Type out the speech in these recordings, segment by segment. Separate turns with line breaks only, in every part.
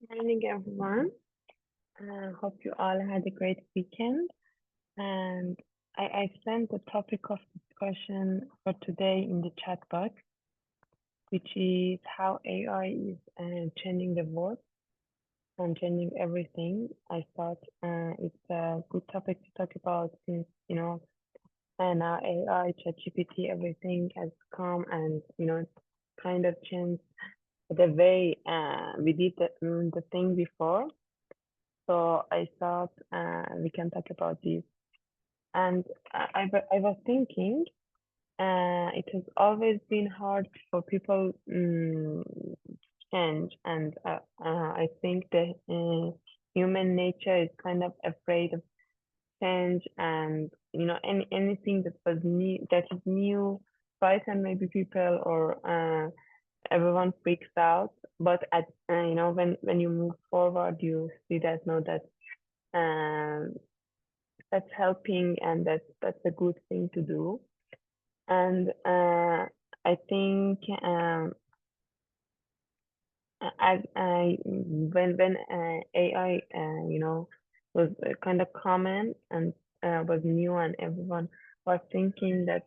Morning, everyone. Hope you all had a great weekend. And I sent the topic of discussion for today in the chat box, which is how AI is changing the world and changing everything. I thought it's a good topic to talk about since, and now AI, ChatGPT, everything has come and, kind of changed the way we did the thing before. So I thought we can talk about this. And I was thinking, it has always been hard for people change, and I think the human nature is kind of afraid of change, and anything that was new, that is new, frighten maybe people or everyone freaks out. But when you move forward, you see that no, that um, that's helping and that's a good thing to do. And I think when AI was kind of common and was new and everyone was thinking that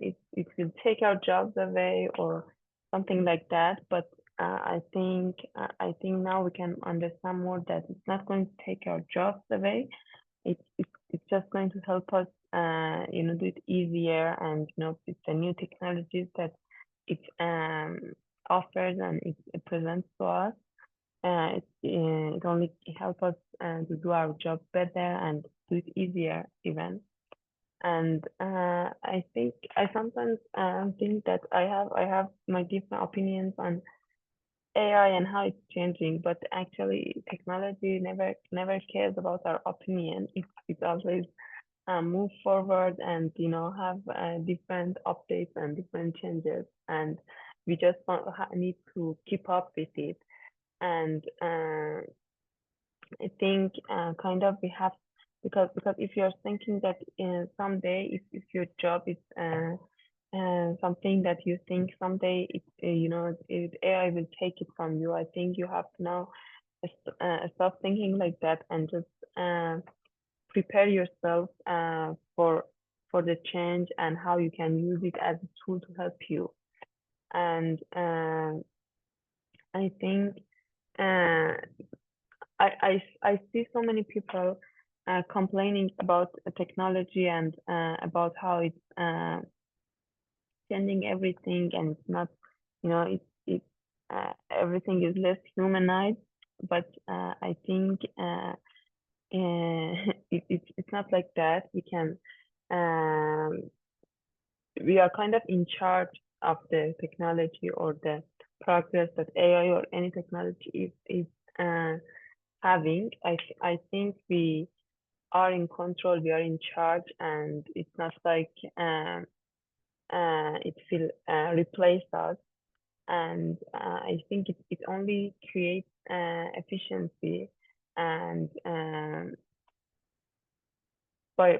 it will take our jobs away or something like that. But I think now we can understand more that it's not going to take our jobs away. It's just going to help us do it easier, and with the new technologies that it offers and it presents to us. It only helps us to do our job better and do it easier even. And I think I sometimes think that I have my different opinions on AI and how it's changing, but actually technology never cares about our opinion. It's always move forward and have different updates and different changes, and we just need to keep up with it. And I think kind of we have, because if you're thinking that someday, if your job is something that you think someday AI will take it from you, I think you have to now stop thinking like that and just prepare yourself for the change and how you can use it as a tool to help you. And I think uh, I see so many people complaining about technology and about how it's changing everything, and it's not, it everything is less humanized. But I think it's not like that. Um, we are kind of in charge of the technology or the progress that AI or any technology is uh, having. I think we are in control, we are in charge, and it's not like it will replace us. And I think it only creates efficiency, and by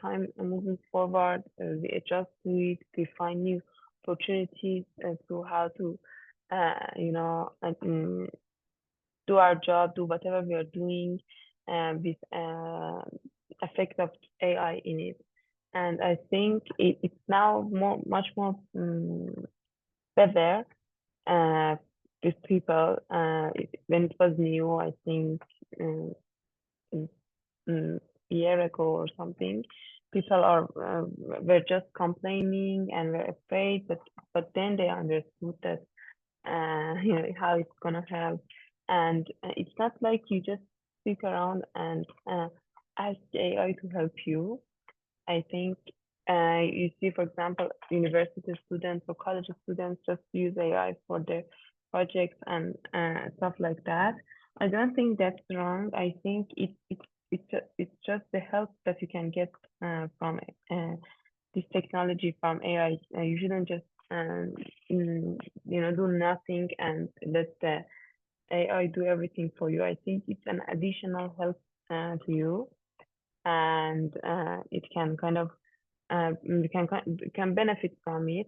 time moving forward, we adjust to it, we find new opportunities to how to do our job, do whatever we are doing with effect of AI in it. And I think it's now much more better uh, with people. When it was new, I think um, mm, year ago or something, people are were just complaining and were afraid, but then they understood that how it's gonna help. And it's not like you just sit around and ask AI to help you. I think you see, for example, university students or college students just use AI for their projects and stuff like that. I don't think that's wrong. I think it's just the help that you can get from this technology from AI. You shouldn't just do nothing and let the AI do everything for you. I think it's an additional help to you, and it can kind of we can benefit from it.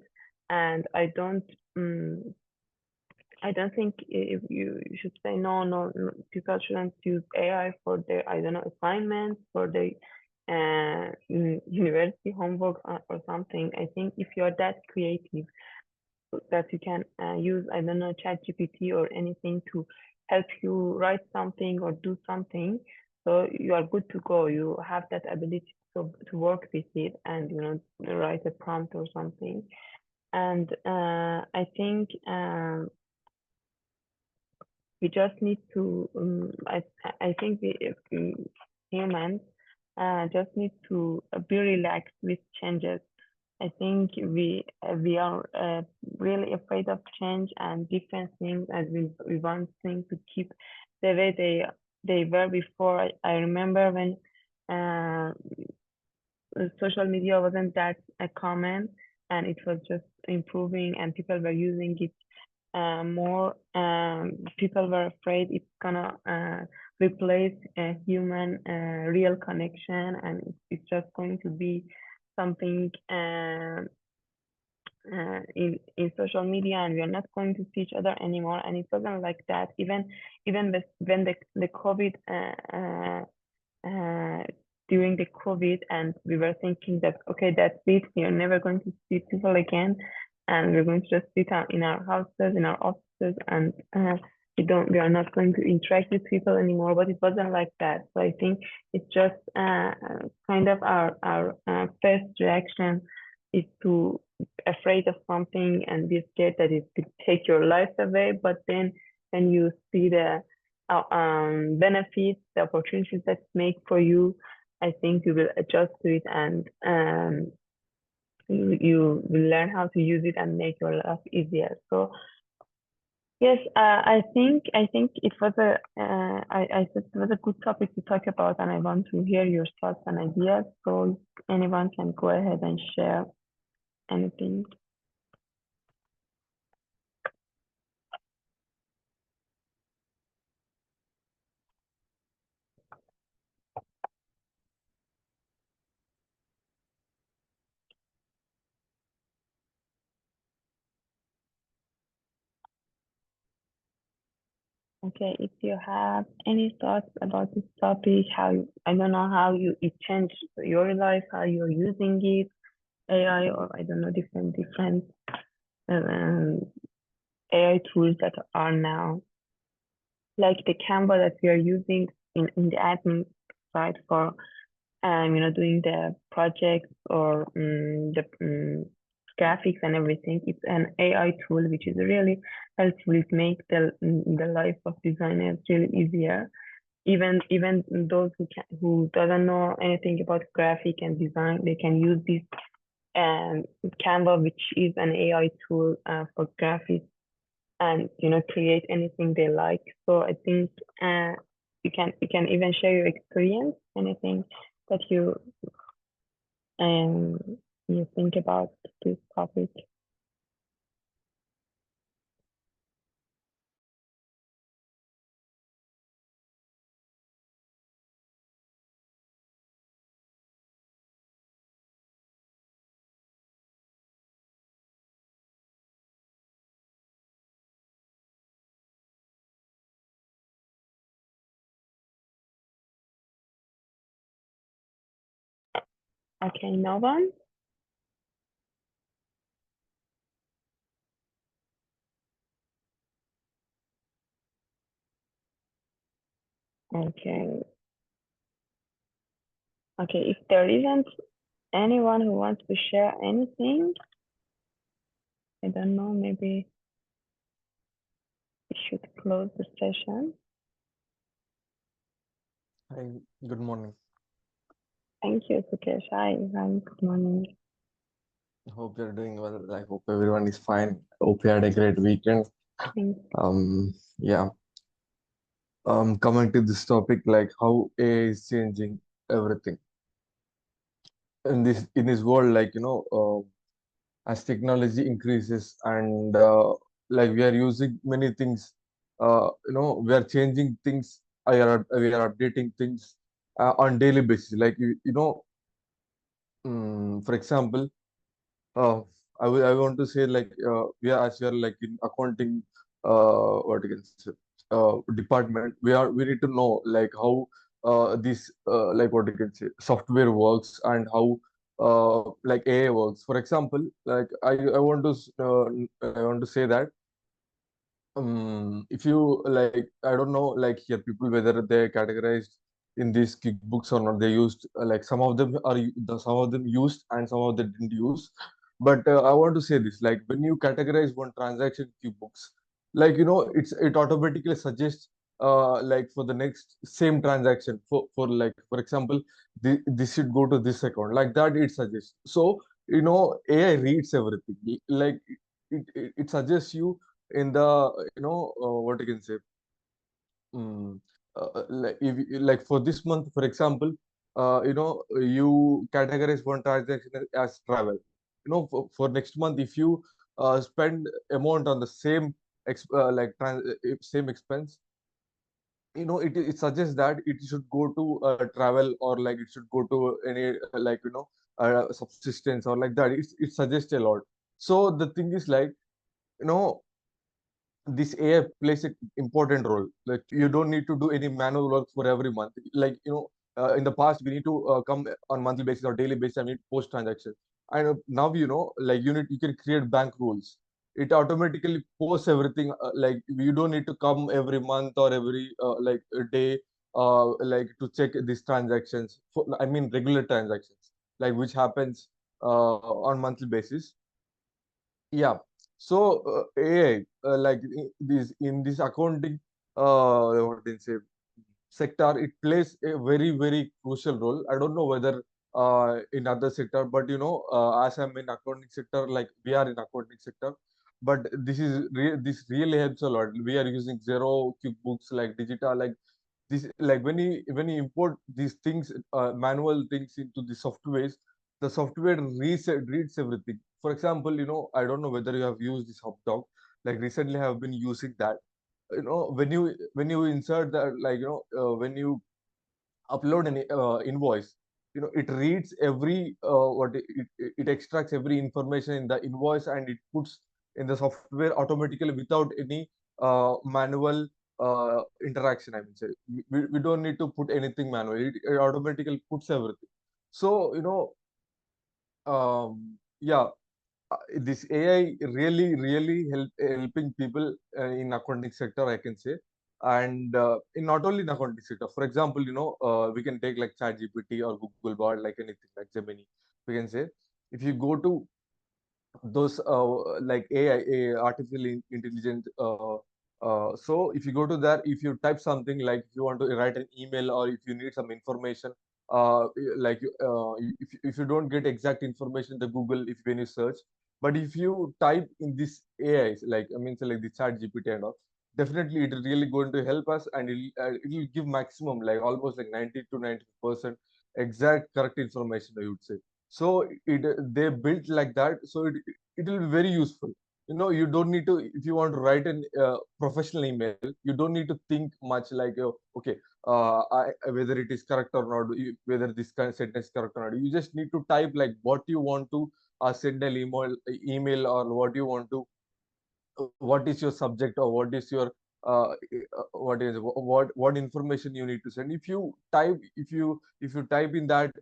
And I don't I don't think if you should say no, no, no, people shouldn't use AI for their, I don't know, assignments, for their university homework or something. I think if you're that creative that you can use, I don't know, ChatGPT or anything to help you write something or do something, so you are good to go. You have that ability to work with it and, write a prompt or something. And I think we just need to I think we humans just need to be relaxed with changes. I think we are really afraid of change and different things, as we want things to keep the way they were before. I remember when uh, social media wasn't that common, and it was just improving and people were using it more. People were afraid it's gonna replace a human real connection, and it's just going to be something in social media, and we are not going to see each other anymore. And it wasn't like that. Even when the COVID uh, during the COVID, and we were thinking that, okay, that's it, we are never going to see people again, and we're going to just sit in our houses, in our offices, and we are not going to interact with people anymore. But it wasn't like that. So I think it's just kind of our first reaction is to afraid of something and be scared that it could take your life away. But then when you see the benefits, the opportunities that make for you, I think you will adjust to it, and you will learn how to use it and make your life easier. So yes, I think it was I said it was a good topic to talk about, and I want to hear your thoughts and ideas. So anyone can go ahead and share anything. Okay, if you have any thoughts about this topic, I don't know how it changed your life, how you're using it, AI, or I don't know, different um, AI tools that are now, like the Canva that we are using in the admin side for doing the projects or the graphics and everything. It's an AI tool which is really helpful. It makes the life of designers really easier. Even those who doesn't know anything about graphic and design, they can use this Canva, which is an AI tool for graphics, and create anything they like. So I think you can even share your experience, anything that um you think about this topic. Okay, no one. Okay, okay. If there isn't anyone who wants to share anything, I don't know. Maybe we should close the session.
Hi, good morning.
Thank you, Sukesh. Hi, good morning.
Hope you're doing well. I hope everyone is fine. Hope you had a great weekend.
Thanks.
Yeah. Coming to this topic, like how AI is changing everything in this world, as technology increases and like we are using many things, we are changing things. We are updating things on daily basis. Like for example. Uh, I want to say like we are as we are like in accounting. what you can say, department. We need to know like how this like what you can say software works, and how like AI works. For example, like I want to I want to say that if you like, I don't know, like here people whether they categorized in these QuickBooks or not. They used like some of them are some of them used and some of them didn't use. But I want to say this: like when you categorize one transaction in QuickBooks, like it automatically suggests like for the next same transaction for like for example, this should go to this account, like that it suggests. So AI reads everything. Like it suggests you in the what you can say, mm, like if like for this month for example, you categorize one transaction as travel. For next month, if you spend amount on the same like same expense, it suggests that it should go to travel, or like it should go to any like subsistence or like that. It suggests a lot. So the thing is like, you know this AI plays an important role. Like you don't need to do any manual work for every month. Like in the past we need to come on monthly basis or daily basis and need post transaction. And now like you can create bank rules. It automatically posts everything. Like you don't need to come every month or every like a day like to check these transactions. I mean regular transactions, like which happens on monthly basis. Yeah. So AI, like this in this accounting, what do you say, sector, it plays a very very crucial role. I don't know whether in other sector, but as I'm in accounting sector, like we are in accounting sector, but this really helps a lot. We are using Zero, QuickBooks, like digital, like this, like when you import these things, manual things into the softwares, the software reads everything. For example, I don't know whether you have used this HubDoc. Like recently I have been using that. When you insert that, like when you upload an invoice, it reads every it extracts every information in the invoice, and it puts in the software automatically without any manual interaction, I mean say. We don't need to put anything manually. It automatically puts everything. So yeah, this AI really, really helping people in accounting sector, I can say, and in not only in accounting sector. For example, we can take like ChatGPT or Google Bard, like anything like Gemini. We can say if you go to those like AI, artificial intelligence. So if you go to that, if you type something, like if you want to write an email or if you need some information, like if you don't get exact information in the Google, if when you search, but if you type in this AI, like I mean, so like the Chat GPT and all, definitely it is really going to help us, and it will give maximum, like almost like 90 to 90% exact correct information, I would say. So they built like that, so it will be very useful. You don't need to, if you want to write an professional email, you don't need to think much like, okay, whether it is correct or not, whether this kind of sentence is correct or not. You just need to type like what you want to send an email, or what you want to, what is your subject, or what is your what information you need to send. If you type in that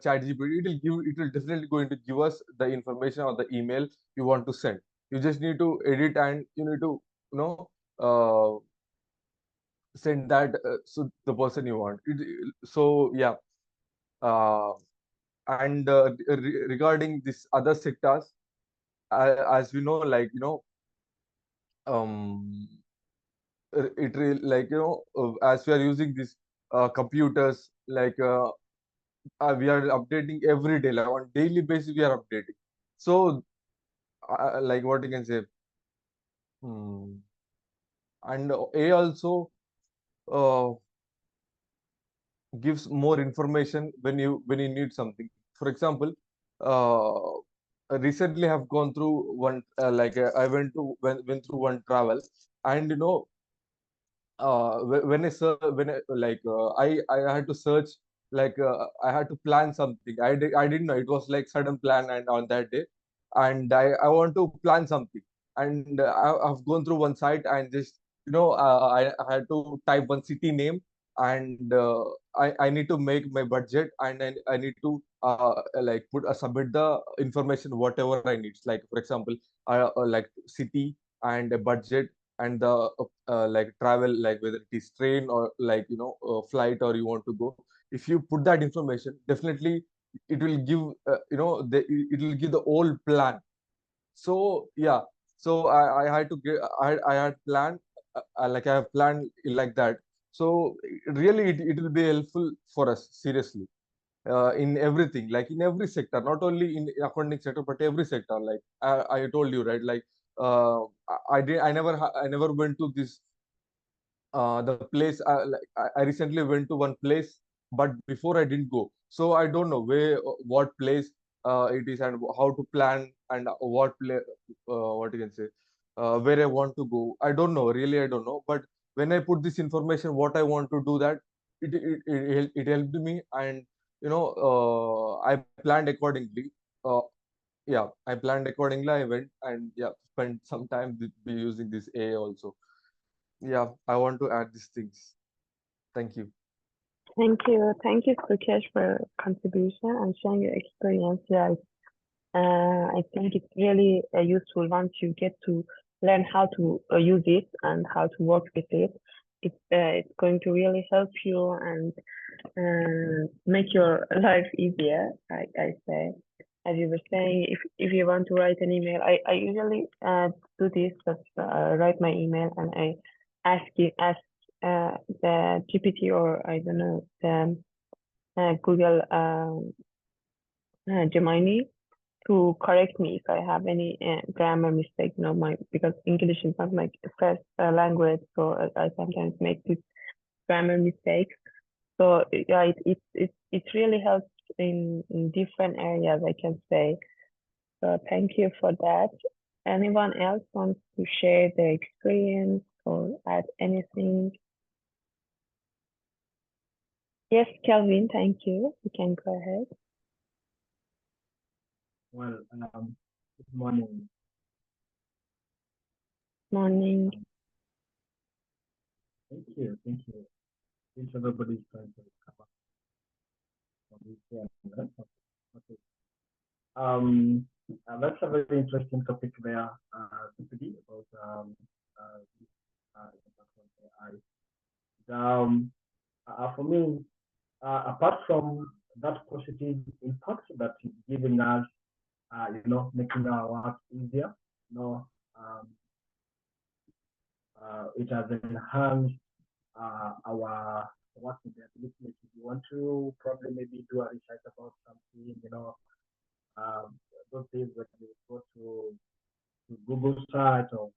chat GPT, it will definitely going to give us the information or the email you want to send. You just need to edit, and you need to you know uh, send that so the person you want so yeah. uh, and regarding this other sectors, as we know, like um like as we are using these computers, like we are updating every day, like on daily basis we are updating. So like what you can say, hmm, and AI also uh, gives more information when you need something. For example, recently I have gone through one like I went through one travel, and when I, like I had to search, like I had to plan something. I didn't know, it was like sudden plan and on that day, and I want to plan something. and I've gone through one site and just I had to type one city name, and I need to make my budget, and I need to like put submit the information whatever I need. Like for example, like city and a budget and the like travel, like whether it is train or like flight or you want to go. If you put that information, definitely it will give it will give the whole plan. So yeah, so I had to get I had planned like I have planned like that. So really it will be helpful for us seriously in everything, like in every sector, not only in accounting sector but every sector. Like I told you, right? Like I never went to this the place like I recently went to one place, but before I didn't go, so I don't know where what place it is and how to plan and what you can say where I want to go. I don't know, really I don't know. But when I put this information what I want to do, that it helped me, and I planned accordingly. uh, yeah, I planned accordingly. I went and yeah, spent some time using this AI also. Yeah, I want to add these things. Thank you.
Thank you, Sukesh, for your contribution and sharing your experience. Yeah, I think it's really useful once you get to learn how to use it and how to work with it. It's going to really help you and make your life easier. I say, as you were saying, if you want to write an email, I usually do this. Just write my email and I ask the GPT or I don't know the Google Gemini to correct me if I have any grammar mistake. My because English is not my first language, so I sometimes make these grammar mistakes. So yeah, it really helps in different areas, I can say. So thank you for that. Anyone else wants to share their experience or add anything? Yes, Kelvin, thank you. You can go ahead.
Well, good morning.
Morning.
Thank you, thank you. Since everybody's trying to cover for this right? Okay. Um, that's a very interesting topic there, CPD, about this impact on AI. For me, apart from that positive impact that it's giving us, making our work easier, you know, um, it has enhanced our working ability. If you want to probably maybe do a research about something, those days when you go to Google search or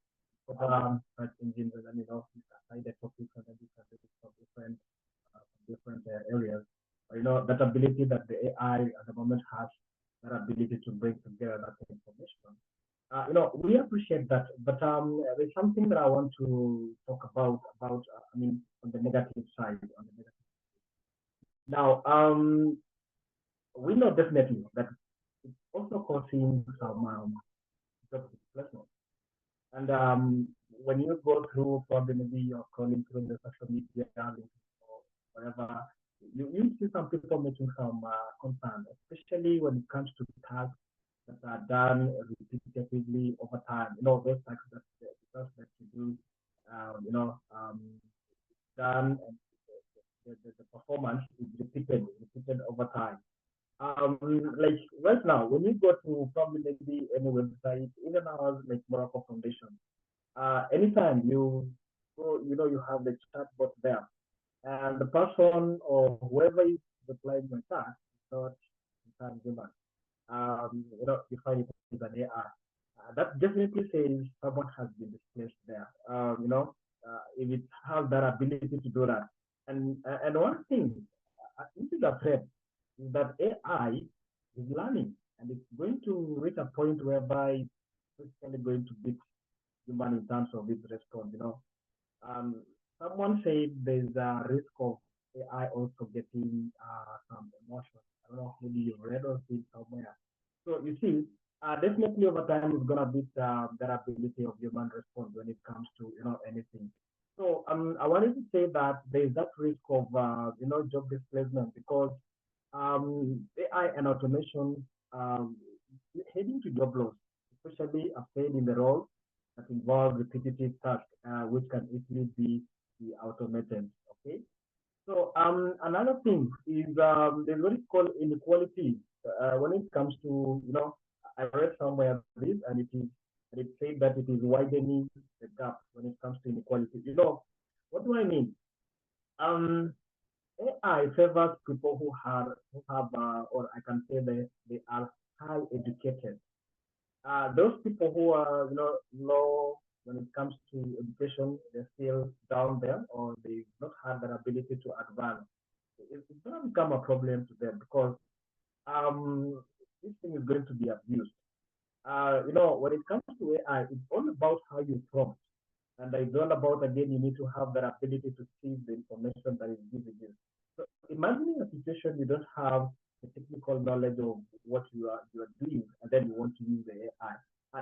other search engines, and then you can find the topics and then you can do it from different areas. That ability that the AI at the moment has, that ability to bring together that information. We appreciate that, but there's something that I want to talk about. On the negative side, on the negative. Now, we know definitely that it's also causing some job displacement. And when you go through, probably maybe you're scrolling through the social media or whatever, you see some people making some concern, especially when it comes to tasks that are done repetitively over time. Those tasks that you do, done, and the performance is repeated over time. Like right now, when you go to probably maybe any website, even ours like Moracle Foundation, anytime you go, you have the chatbot there, and the person or whoever is replying your task is not entirely human. You find it is an AI. That definitely says someone has been displaced there. If it has that ability to do that, and one thing, this is a threat, is that AI is learning, and it's going to reach a point whereby it's basically going to beat human in terms of its response. Um, Someone said there's a risk of AI also getting some emotion. I don't know, maybe you read or seen somewhere. So you see, definitely over time it's gonna beat that ability of human response when it comes to anything. So I wanted to say that there is that risk of job displacement because AI and automation um, heading to job loss, especially afraid in the roles that involve repetitive tasks, which can easily be automated. Okay. So another thing is there's what is called inequality when it comes to I read somewhere this and it said that it is widening the gap when it comes to inequality. What do I mean? Um, AI favors people who have or I can say they are high educated. Those people who are low when it comes to education, they're still down there or they not have that ability to advance. It's going to become a problem to them because this thing is going to be abused. When it comes to AI, it's all about how you prompt. And it's all about, again, you need to have that ability to see the information that is given you. So imagining a situation you don't have the technical knowledge of what you are doing, and then you want to use the AI.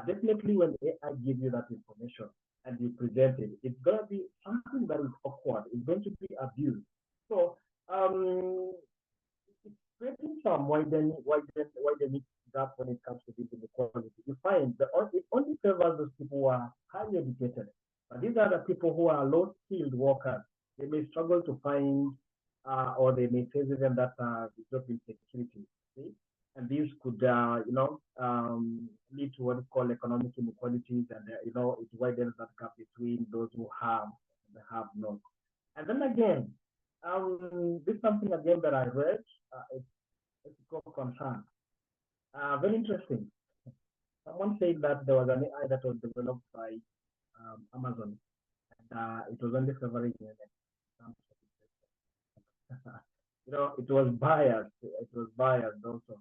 Definitely, when AI gives you that information and you present it, it's going to be something that is awkward. It's going to be abused. So um, it's creating some widening gap when it comes to this inequality. You find that it only favors those people who are highly educated. But these are the people who are low skilled workers. They may struggle to find or they may face even that job insecurity. See? And these could, lead to what is called economic inequalities, and it widens that gap between those who have and the have not. And then again, this is something again that I read. It's called concern. Very interesting. Someone said that there was an AI that was developed by Amazon, and it was only favoring some it was biased. It was biased also.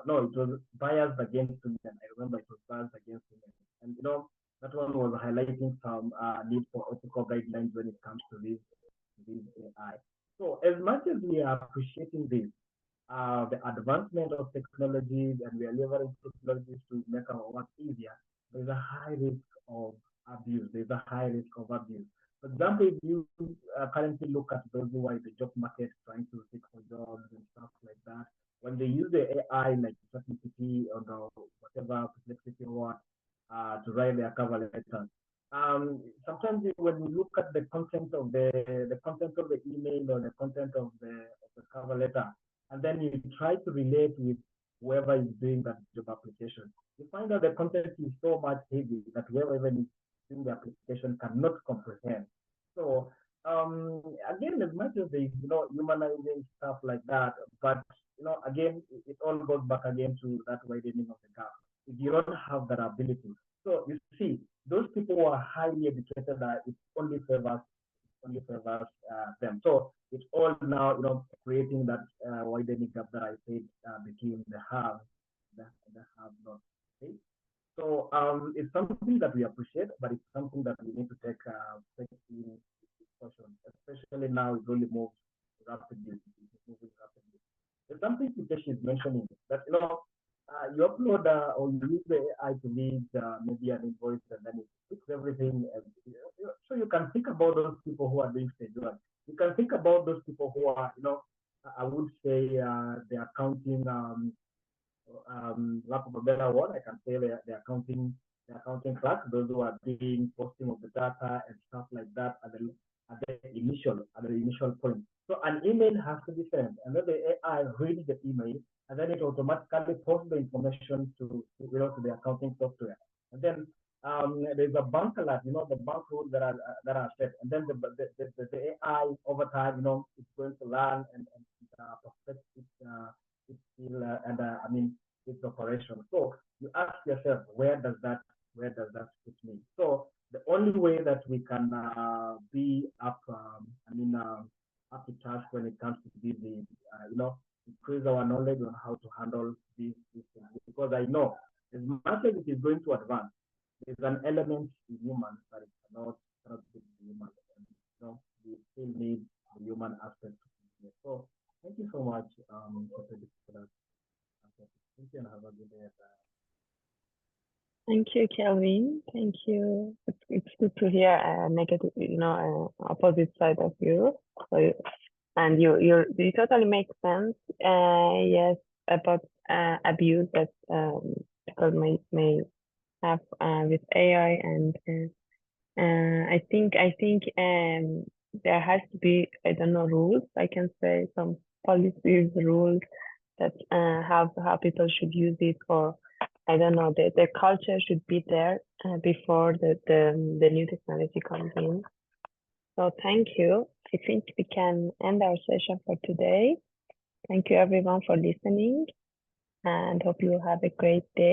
No, it was biased against women. I remember it was biased against women. And that one was highlighting some need for ethical guidelines when it comes to this AI. So as much as we are appreciating this, the advancement of technologies and we are leveraging technologies to make our work easier, there's a high risk of abuse. There's a high risk of abuse. For example, if you currently look at those who are in the job market trying to seek for jobs and stuff like that, when they use the AI like ChatGPT or whatever Perplexity or what to write their cover letter, sometimes when you look at the content of the email or the content of the cover letter, and then you try to relate with whoever is doing that job application, you find that the content is so much heavy that whoever even is doing the application cannot comprehend. So again, as much as they humanizing stuff like that, but again, it all goes back again to that widening of the gap. If you don't have that ability, so you see, those people who are highly educated, it only favors them. So it's all now, creating that widening gap that I said between the have not. Okay? So it's something that we appreciate, but it's something that we need to take in discussion, especially now it really moves rapidly. It's moving rapidly. There's something Hitesh is mentioning that you upload or you use the AI to read maybe an invoice and then it fixes everything. So you can think about those people who are doing stage one. You can think about those people who are, I would say the accounting lack of a better word, I can say the accounting class, those who are doing posting of the data and stuff like that at the initial point. So an email has to be sent, and then the AI reads the email, and then it automatically posts the information to the accounting software. And then there's a bank alert, the bank rules that are set, and then the AI over time, it's going to learn and perfect its skill and I mean its operation. So you ask yourself, where does that put me? So the only way that we can be up to task when it comes to busy, increase our knowledge on how to handle these things. Because I know as much as it is going to advance, there's an element in humans that it cannot be human. And, we still need the human aspect. So thank you so much, for that. Thank you and have a good day.
Thank you, Kelvin. Thank you. It's good to hear a negative, opposite side of you. So, and you totally make sense. Yes, about abuse that people may have with AI, and I think there has to be, I don't know, rules. I can say some policies, rules that how people should use it, or I don't know, the culture should be there before the new technology comes in. So thank you. I think we can end our session for today. Thank you everyone for listening, and hope you have a great day.